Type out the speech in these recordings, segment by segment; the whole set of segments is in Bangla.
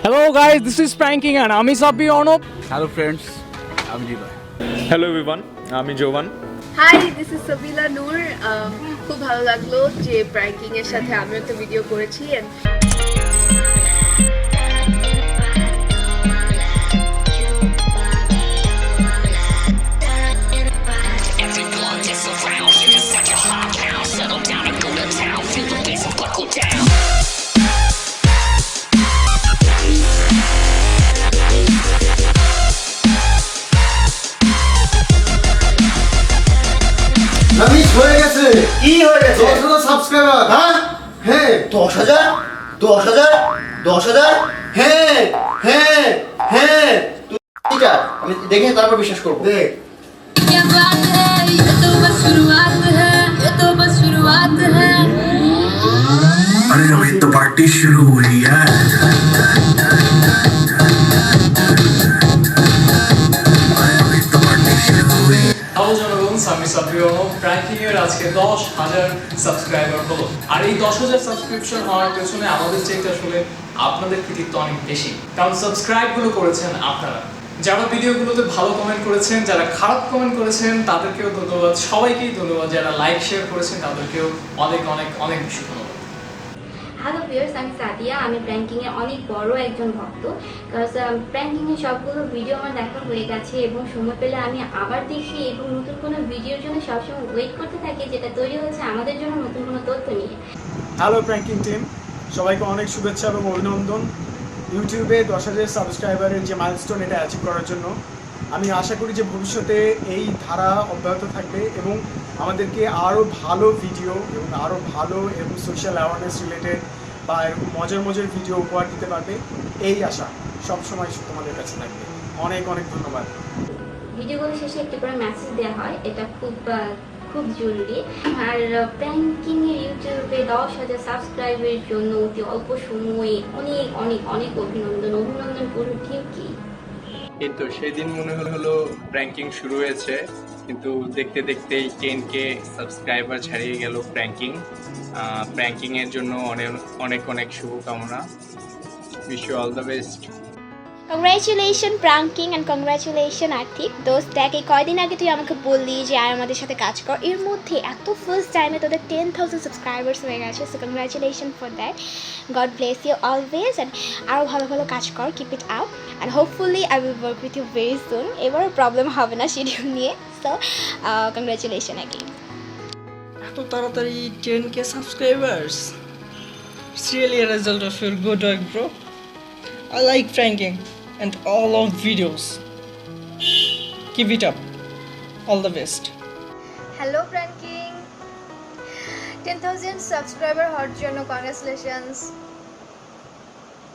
Hello guys, this is Pranking and I'm Sabir Arnab. Hello friends, I'm Levi. Hello everyone, আমি জোবান। হাই, দিস ইজ সাবিলা নূর। খুব ভালো লাগলো যে প্র্যাঙ্কিং এর সাথে আমি একটা ভিডিও করেছি। নামিশ হয়ে গেছে। কি হয়ে গেছে? 10,000 সাবস্ক্রাইবার। হ্যাঁ হ্যাঁ 10,000 10,000 10,000 হ্যাঁ হ্যাঁ হ্যাঁ তুই যা, আমি দেখে তারপর বিশ্বাস করবো। দেখ ये बात है, ये तो बस शुरुआत है, ये तो बस शुरुआत है। अरे अभी तो पार्टी शुरू हुई है। अभी तो पार्टी शुरू हुई है। হ্যালো জনগণ, আমি সাবির আরনব। প্র্যাঙ্কিং এর আজকে 10,000 সাবস্ক্রাইবার হলো। আর এই 10,000 সাবস্ক্রিপশন হওয়ার পেছনে আমাদের চাইতে আসলে আপনাদের কৃতিত্ব অনেক বেশি, কারণ সাবস্ক্রাইব গুলো করেছেন আপনারা। যারা ভিডিওগুলোতে ভালো কমেন্ট করেছেন, যারা খারাপ কমেন্ট করেছেন তাদেরকেও ধন্যবাদ, সবাইকেই ধন্যবাদ। যারা লাইক শেয়ার করেছেন তাদেরকেও অনেক অনেক অনেক বেশি ধন্যবাদ। হ্যালো ভিউয়ার্স, আমি সাদিয়া। আমি প্র্যাঙ্কিংয়ের অনেক বড় একজন ভক্ত, কারণ প্র্যাঙ্কিংয়ের সবগুলো ভিডিও আমার দেখা হয়ে গেছে এবং সময় পেলে আমি আবার দেখি এবং নতুন কোনো ভিডিওর জন্য সবসময় ওয়েট করতে থাকি, যেটা তৈরি হয়েছে আমাদের জন্য নতুন কোনো তথ্য নিয়ে। হ্যালো প্র্যাঙ্কিং টিম, সবাইকে অনেক শুভেচ্ছা এবং অভিনন্দন ইউটিউবে 10,000 সাবস্ক্রাইবারের যে মাইলস্টোন, এটা অ্যাচিভ করার জন্য। আমি আশা করি যে ভবিষ্যতে এই ধারা অব্যাহত থাকবে এবং আমাদেরকে আরও ভালো ভিডিও এবং আরও ভালো এবং সোশ্যাল অ্যাওয়ারনেস রিলেটেড বা এরকম মজার মজার ভিডিও উপহার দিতে পারবে, এই আশা সবসময় তোমাদের কাছে থাকবে। অনেক অনেক ধন্যবাদ। ভিডিওগুলো শেষে একটি করে মেসেজ দেওয়া হয়, এটা খুব জরুরি। আর প্র্যাঙ্কিংয়ের ইউটিউবে 10,000 সাবস্ক্রাইবের জন্য অতি অল্প সময়ে অনেক অনেক অনেক অভিনন্দন পুরো টিমকে। কিন্তু সেদিন মনে হলো প্র্যাঙ্কিং শুরু হয়েছে, কিন্তু দেখতে দেখতেই 10K সাবস্ক্রাইবার ছাড়িয়ে গেল প্র্যাঙ্কিং এর জন্য অনেক অনেক শুভকামনা। Wish you all the best. Congratulation প্রাঙ্কিং অ্যান্ড কংগ্রাচুলেশন আর্থিক দোস্ত। দেখ, এই কয়দিন আগে তুই আমাকে বললি যে আর আমাদের সাথে কাজ কর, এর মধ্যে এত ফার্স্ট টাইমে তোদের 10,000 সাবস্ক্রাইবার্স হয়ে গেছে। So congratulation for that. God bless you always and আরও ভালো ভালো কাজ কর, keep it up and hopefully I will work with you very soon. এবারও প্রবলেম হবে না শিডিউল নিয়ে। So congratulation again. এত তাড়াতাড়ি 10K subscribers, it's really a result of your good work, bro. I like pranking and all of videos. Keep it up. All the best. Hello pranking, 10,000 subscriber হওয়ার জন্য কংগ্রাচুলেশনস।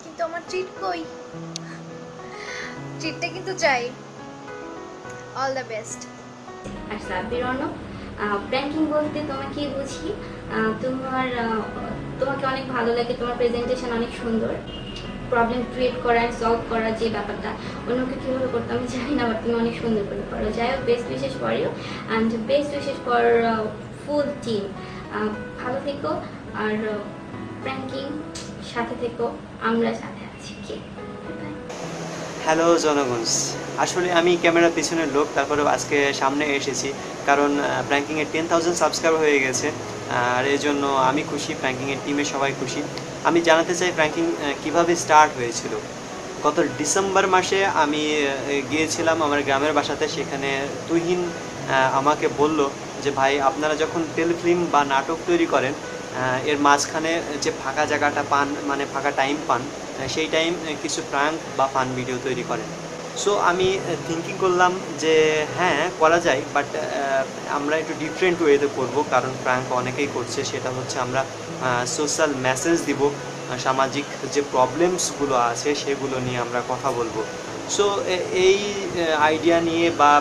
কিন্তু আমার ট্রিট কই? ট্রিটটা কিন্তু চাই। All the best. আর সাবির আরনব, প্র্যাঙ্কিং বলতে তোমাকে বুঝি, তোমাকে অনেক ভালো লাগে, তোমার প্রেজেন্টেশন অনেক সুন্দর, প্রবলেম ক্রিয়েট করা অ্যান্ড সলভ করা যে ব্যাপারটা অন্যকে কীভাবে করতে আমি জানি না, বাট তুমি অনেক সুন্দর করে পারো। যাই হোক, best wishes for you and best wishes for full team. ভালো থেকো আর প্র্যাঙ্কিং সাথে থেকো, আমরা সাথে আছি। কি হ্যালো জনগণ, আসলে আমি ক্যামেরার পিছনের লোক, তারপরেও আজকে সামনে এসেছি কারণ প্র্যাঙ্কিংয়ের 10,000 সাবস্ক্রাইবার হয়ে গেছে। আর এই জন্য আমি খুশি, প্র্যাঙ্কিংয়ের টিমের সবাই খুশি। আমি জানাতে চাই প্র্যাঙ্কিং কীভাবে স্টার্ট হয়েছিল। গত ডিসেম্বর মাসে আমি গিয়েছিলাম আমার গ্রামের বাসাতে। সেখানে তুহিন আমাকে বলল যে ভাই, আপনারা যখন টেলিফিল্ম বা নাটক তৈরি করেন, এর মাঝখানে যে ফাঁকা জায়গাটা পান, মানে ফাঁকা টাইম পান, সেই টাইম কিছু প্র্যাঙ্ক বা ফান ভিডিও তৈরি করেন। সো আমি থিঙ্কিং করলাম যে হ্যাঁ করা যায়, বাট আমরা একটু ডিফারেন্ট ওয়েতে করব, কারণ প্র্যাঙ্ক অনেকেই করছে। সেটা হচ্ছে আমরা সোশ্যাল মেসেজ দিব, সামাজিক যে প্রবলেমসগুলো আছে সেগুলো নিয়ে আমরা কথা বলবো। সো এই আইডিয়া নিয়ে বা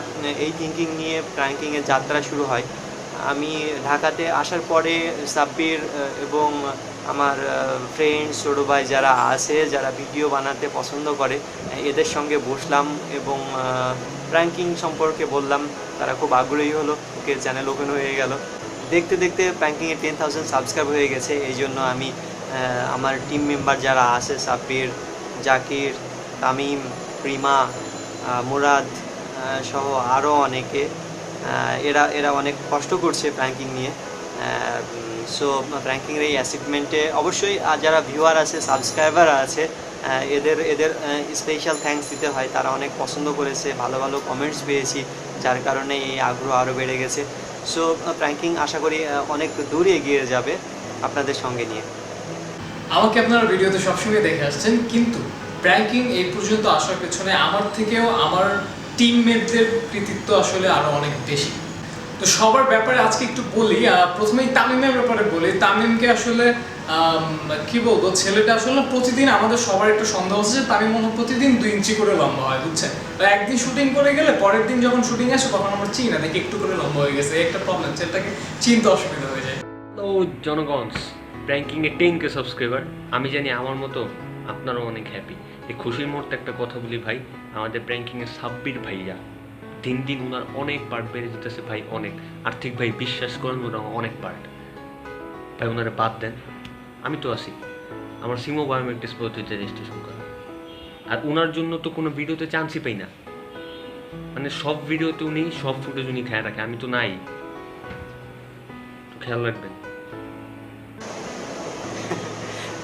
এই থিঙ্কিং নিয়ে প্র্যাঙ্কিংয়ের যাত্রা শুরু হয়। আমি ঢাকাতে আসার পরে সাব্বির এবং আমার ফ্রেন্ডস, ছোটো ভাই যারা আছে, যারা ভিডিও বানাতে পছন্দ করে, এদের সঙ্গে বসলাম এবং প্র্যাঙ্কিং সম্পর্কে বললাম। তারা খুব আগ্রহী হলো, ওকে চ্যানেল ওপেন হয়ে গেল। দেখতে দেখতে প্র্যাঙ্কিংয়ে 10,000 সাবস্ক্রাইব হয়ে গেছে। এই জন্য আমি আমার টিম মেম্বার যারা আছে, সাব্বির, জাকির, তামিম, প্রিমা, মুরাদ সহ আরও অনেকে, এরা অনেক কষ্ট করছে প্র্যাঙ্কিং নিয়ে। সো প্র্যাঙ্কিংয়ের এই অ্যাচিভমেন্টে অবশ্যই যারা ভিউয়ার আছে, সাবস্ক্রাইবার আছে, এদের স্পেশাল থ্যাঙ্কস দিতে হয়। তারা অনেক পছন্দ করেছে, ভালো ভালো কমেন্টস পেয়েছি, যার কারণে এই আগ্রহ আরও বেড়ে গেছে। সো প্র্যাঙ্কিং আশা করি অনেক দূরে এগিয়ে যাবে আপনাদের সঙ্গে নিয়ে। আমাকে আপনারা ভিডিওতে সবসময় দেখে আসছেন, কিন্তু প্র্যাঙ্কিং এই পর্যন্ত আসার পেছনে আমার থেকেও আমার টিমমেটদের কৃতিত্ব আসলে আরও অনেক বেশি। তো সবার ব্যাপারে আজকে একটু বলি। প্রথমেই তামিমের ব্যাপারে বলি। তামিমকে আসলে কি বলবো, ছেলেটা আসলে প্রতিদিন আমাদের সবার একটা সন্দেহ আছে যে তামিম মনে প্রতিদিন 2 ইঞ্চি করে লম্বা হয়, বুঝছেন? তো একদিন শুটিং করে গেলে পরের দিন যখন শুটিং আসে তখন আমরা চিনি না, দেখি একটু করে লম্বা হয়ে গেছে। একটা প্রবলেম, ছেলেটাকে চিনতে অসুবিধা হয়ে যায়। তো জনগণ, প্র্যাঙ্কিংয়ে 10K সাবস্ক্রাইবার, আমি জানি আমার মতো আপনারাও অনেক হ্যাপি। এই খুশির মুহূর্তে একটা কথা বলি ভাই, আমাদের প্র্যাঙ্কিংয়ে সাব্বির ভাইয়া দিন দিন ওনার অনেক পার্ট বেড়ে যেতেছে ভাই, অনেক। আর্থিক ভাই বিশ্বাস করেন ওনার অনেক পার্ট ভাই, ওনারা বাদ দেন, আমি তো আছি, আমার সিমো বায়োমেট্রিক্স পদ্ধতিতে রেজিস্ট্রেশন করা। আর ওনার জন্য তো কোনো ভিডিওতে চান্সই পাই না, মানে সব ভিডিওতে উনি সব ফুটেজ উনি খেয়ে রাখে, আমি তো নাই, খেয়াল রাখবেন।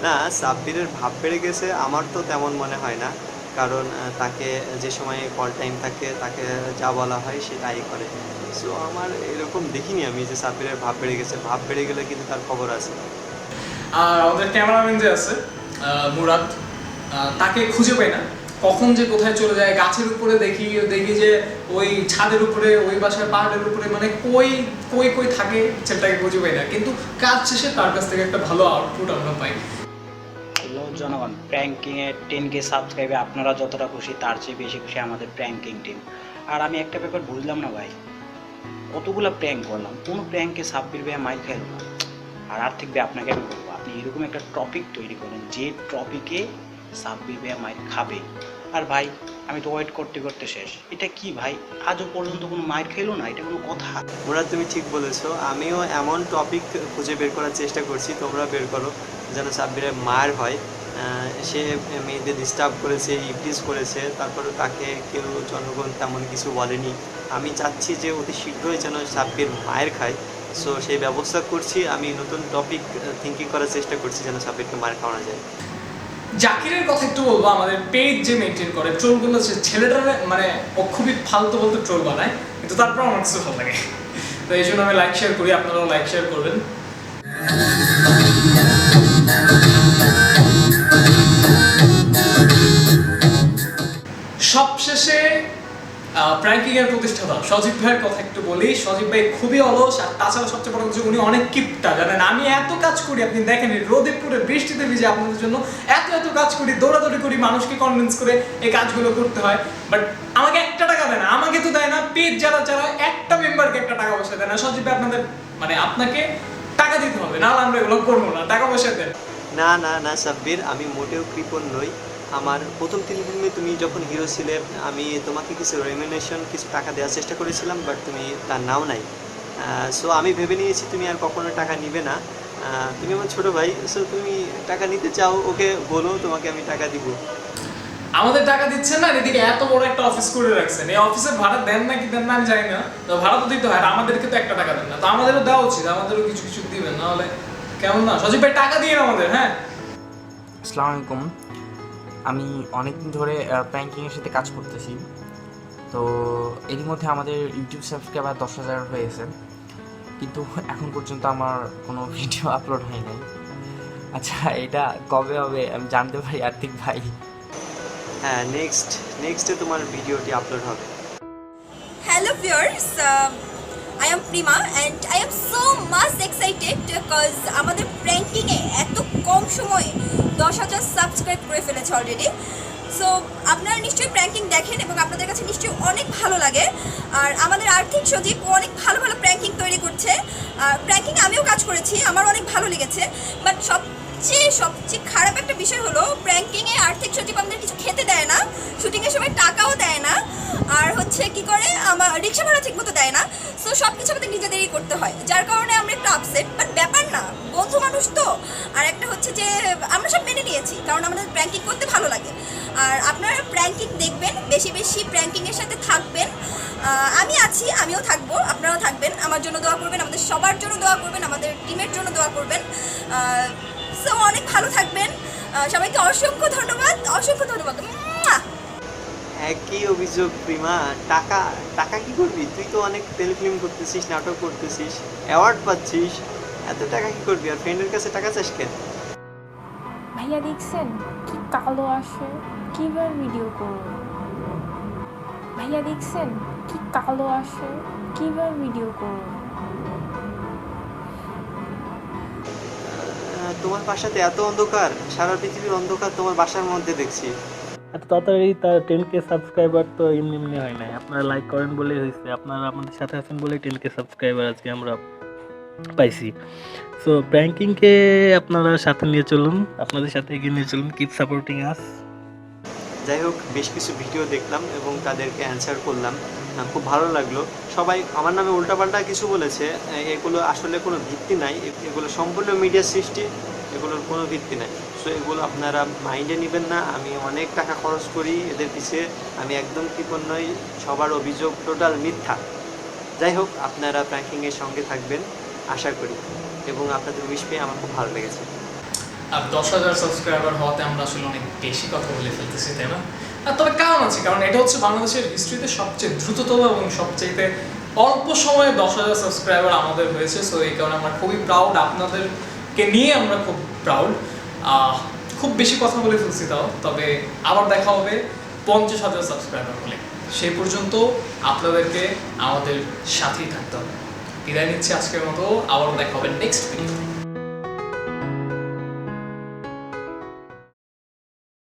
না, সাব্বিরের ভাব বেড়ে গেছে আমার তো তেমন মনে হয় না, কারণ তাকে যে সময় কল টাইম থাকে তাকে যা বলা হয় সে তাই করে। সো আমার এরকম দেখিনি আমি যে সাব্বিরের ভাব বেড়ে গেছে। ভাব বেড়ে গেলে কিন্তু তার খবর আছে। আর আমাদের ক্যামেরাম্যান যে আছে মুরাদ, তাকে খুঁজে পাই না, কখন যে কোথায় চলে যায়। গাছের উপরে দেখি যে ওই ছাদের উপরে, ওই বাসার পাহাড়ের উপরে, মানে কই থাকে ছেলেটাকে খুঁজে পাই না। কিন্তু কাজ শেষে তার কাছ থেকে একটা ভালো আউটপুট আমরা পাই। হ্যালো জনগণ, প্র্যাঙ্কিংয়ে 10K সাবস্ক্রাইবে আপনারা যতটা খুশি তার চেয়ে বেশি খুশি আমাদের প্র্যাঙ্কিং টিম। আর আমি একটা ব্যাপার বুঝলাম না ভাই, কতগুলো প্র্যাঙ্ক করলাম, কোনো প্র্যাঙ্কে সাব্বির ভাই মাইর খাইল না। আর আর্থিক ভাই আপনাকে আমি বলবো, আপনি এরকম একটা টপিক তৈরি করেন যে টপিকে সাব্বির ভাই মাইর খাবে। আর ভাই আমি তো ওয়েট করতে করতে শেষ, এটা কি ভাই, আজও পর্যন্ত কোনো মাইর খেলো না, এটা কোনো কথা? ওরা তুমি ঠিক বলেছো, আমিও এমন টপিক খুঁজে বের করার চেষ্টা করছি, তোমরা বের করো যেন সাব্বিরের মার হয়। সে মেয়েদের ডিস্টার্ব করেছে, ইবলিস করেছে, তারপরে তাকে কেউ জনগণ তেমন কিছু বলেনি। আমি চাচ্ছি যে অতি শীঘ্রই যেন সাব্বির মায়ের খায়। সো সেই ব্যবস্থা করছি, আমি নতুন টপিক থিঙ্কিং করার চেষ্টা করছি যেন সাব্বিরকে মার খাওয়ানো যায়। জাকিরের কথা একটু বলবো। আমাদের পেজ যে মেনটেন করে, ট্রোলগুলো ছেলেটার মানে ও খুবই ফালতু বলতে ট্রোল বানায়, কিন্তু তারপর আমার কিছু ভালো লাগে। তো এই জন্য আমি লাইক শেয়ার করি, আপনারাও লাইক শেয়ার করবেন। সবশেষে প্র্যাঙ্কিং এর প্রতিষ্ঠাতা সজীব ভাইয়ের কথা একটু বলি। সজীব ভাই খুবই অলস, আর তাছাড়া সবচেয়ে বড় কিছু উনি অনেক কিপটা। জানেন, আমি এত কাজ করি, আপনি দেখেন রোদে পুরে বৃষ্টিতে ভিজে আপনাদের জন্য এত কাজ করি, দৌড়াদৌড়ি করি, মানুষকে কনভিন্স করে এই কাজগুলো করতে হয়। বাট আমাকে 1 টাকা দেয় না, আমাকে তো দেয় না, পেজ যারা একটা মেম্বারকে 1 টাকা পয়সা দেয় না। সজীব ভাই আপনাদের মানে আপনাকে টাকা দিতে হবে, না আমরা এগুলো করবো না, টাকা পয়সা দেন। না সাব্বির, আমি মোটেও কৃপণ নই। আমার প্রথম 3 ফিল্মে তুমি যখন হিরো ছিলে, আমি তোমাকে কিছু রেমিনেশন, কিছু টাকা দেওয়ার চেষ্টা করেছিলাম, বাট তুমি তার নাও নাই। সো আমি ভেবে নিয়েছি তুমি আর কখনো টাকা নিবে না। তুমি আমার ছোটো ভাই, সো তুমি টাকা নিতে চাও, ওকে বলো, তোমাকে আমি টাকা দিব। আমাদের টাকা দিচ্ছেন না, এদিকে এত বড় একটা অফিস করে রাখছেন, এই অফিসের ভাড়া দেন না কি দেন না আমি জানি না, তো ভাড়া তো দিতে হয়, আমাদেরকে তো 1 টাকা দেন না, তো আমাদেরও দেওয়া উচিত, আমাদেরও কিছু দিবেন, না হলে কেমন না? সজীব ভাই টাকা দিয়ে আমাদের। হ্যাঁ, আসসালামু আলাইকুম। আমি অনেকদিন ধরে প্র্যাঙ্কিংয়ের সাথে কাজ করতেছি, তো এরই মধ্যে আমাদের ইউটিউব সাবস্ক্রাইবার 10,000 হয়েছে, কিন্তু এখন পর্যন্ত আমার কোনো ভিডিও আপলোড হয় নাই। আচ্ছা, এটা কবে হবে আমি জানতে পারি আর্থিক ভাই? হ্যাঁ, নেক্সটে তোমার ভিডিওটি আপলোড হবে। Hello viewers, I am Prima and I am so much excited because আমাদের প্র্যাঙ্কিং এ এত কম সময়ে 10,000 সাবস্ক্রাইব করে ফেলেছে অলরেডি। সো আপনারা নিশ্চয়ই প্র্যাঙ্কিং দেখেন এবং আপনাদের কাছে নিশ্চয়ই অনেক ভালো লাগে। আর আমাদের আর্থিক সজীব অনেক ভালো প্র্যাঙ্কিং তৈরি করছে। প্র্যাঙ্কিং আমিও কাজ করেছি, আমার অনেক ভালো লেগেছে। বাট সবচেয়ে খারাপ একটা বিষয় হলো প্র্যাঙ্কিংয়ে আর্থিক সজীব আমাদের কিছু খেতে দেয় না, শুটিংয়ের সময় টাকাও দেয় না, আর হচ্ছে কি করে আমার রিক্সা ভাড়া ঠিক মতো দেয় না। সো সব কিছু আমাদের নিজেদেরই করতে হয়, যার কারণে আমরা একটু আপসেট। বাট ব্যাপার না, বন্ধু মানুষ তো। আর একটা হচ্ছে যে আমরা সব মেনে নিয়েছি, কারণ আমাদের প্র্যাঙ্কিং করতে ভালো লাগে। আর আপনারা প্র্যাঙ্কিং দেখবেন, বেশি বেশি প্র্যাঙ্কিংয়ের সাথে থাকবেন। আমি আছি, আমিও থাকবো, আপনারাও থাকবেন। আমার জন্য দোয়া করবেন, আমাদের সবার জন্য দোয়া করবেন, আমাদের টিমের জন্য দোয়া করবেন। সো অনেক ভালো থাকবেন। সবাইকে অসংখ্য ধন্যবাদ, অসংখ্য ধন্যবাদ। একই অভিযোগ প্রিমা, টাকা টাকা কি করবি? তুই তো অনেক টেলিফিল্ম করতেছিস, নাটক করতেছিস, অ্যাওয়ার্ড পাচ্ছিস, এত টাকা কি করবি? আর ফ্রেন্ডের কাছে টাকা চাস কেন? ভাইয়া দেখছেন কি কালো আসে, কিভাবে ভিডিও করব? ভাইয়া দেখছেন কি কালো আসে, কিভাবে ভিডিও করব? তোমার বাসাতে এত অন্ধকার, সারা পৃথিবীর অন্ধকার তোমার বাসার মধ্যে দেখছি। এত তাড়াতাড়ি তার 10K সাবস্ক্রাইবার তো এমনি এমনি হয় না। আপনারা লাইক করেন বলেই হয়েছে, আপনারা আমাদের সাথে আছেন বলেই 10K সাবস্ক্রাইবার আজকে আমরা পাইছি। সো প্র্যাঙ্কিংকে আপনারা সাথে নিয়ে চলুন, আপনাদের সাথে এগিয়ে নিয়ে চলুন, কিপ সাপোর্টিং আস। যাই হোক, বেশ কিছু ভিডিও দেখলাম এবং তাদেরকে অ্যান্সার করলাম, খুব ভালো লাগলো। সবাই আমার নামে উল্টাপাল্টা কিছু বলেছে, এগুলো আসলে কোনো ভিত্তি নাই, এগুলো সম্পূর্ণ মিডিয়া সৃষ্টি, এগুলোর কোনো ভিত্তি নাই। সো এগুলো আপনারা মাইন্ডে নেবেন না। আমি অনেক টাকা খরচ করি এদের পিছিয়ে, আমি একদম কৃপণ নই, সবার অভিযোগ টোটাল মিথ্যা। যাই হোক, আপনারা প্র্যাঙ্কিংয়ের সঙ্গে থাকবেন আশা করি, এবং আপনাদের উইশ পেয়ে আমার খুব ভালো লেগেছে। আর 10,000 সাবস্ক্রাইবার হওয়াতে আমরা আসলে অনেক বেশি কথা বলে ফেলতেছি, তাই না? আর তবে কারণ আছে, কারণ এটা হচ্ছে বাংলাদেশের হিস্ট্রিতে সবচেয়ে দ্রুততম এবং সবচেয়ে অল্প সময়ে 10,000 সাবস্ক্রাইবার আমাদের হয়েছে। সো এই কারণে আমরা খুবই প্রাউড, আপনাদেরকে নিয়ে আমরা খুব প্রাউড। খুব বেশি কথা বলে ফেলছি তাও, তবে আবার দেখা হবে 50,000 সাবস্ক্রাইবার হলে। সেই পর্যন্ত আপনাদেরকে আমাদের সাথেই থাকতে হবে। বিদায় নিচ্ছি আজকের মতো, আবারও দেখা হবে নেক্সট ভিডিও।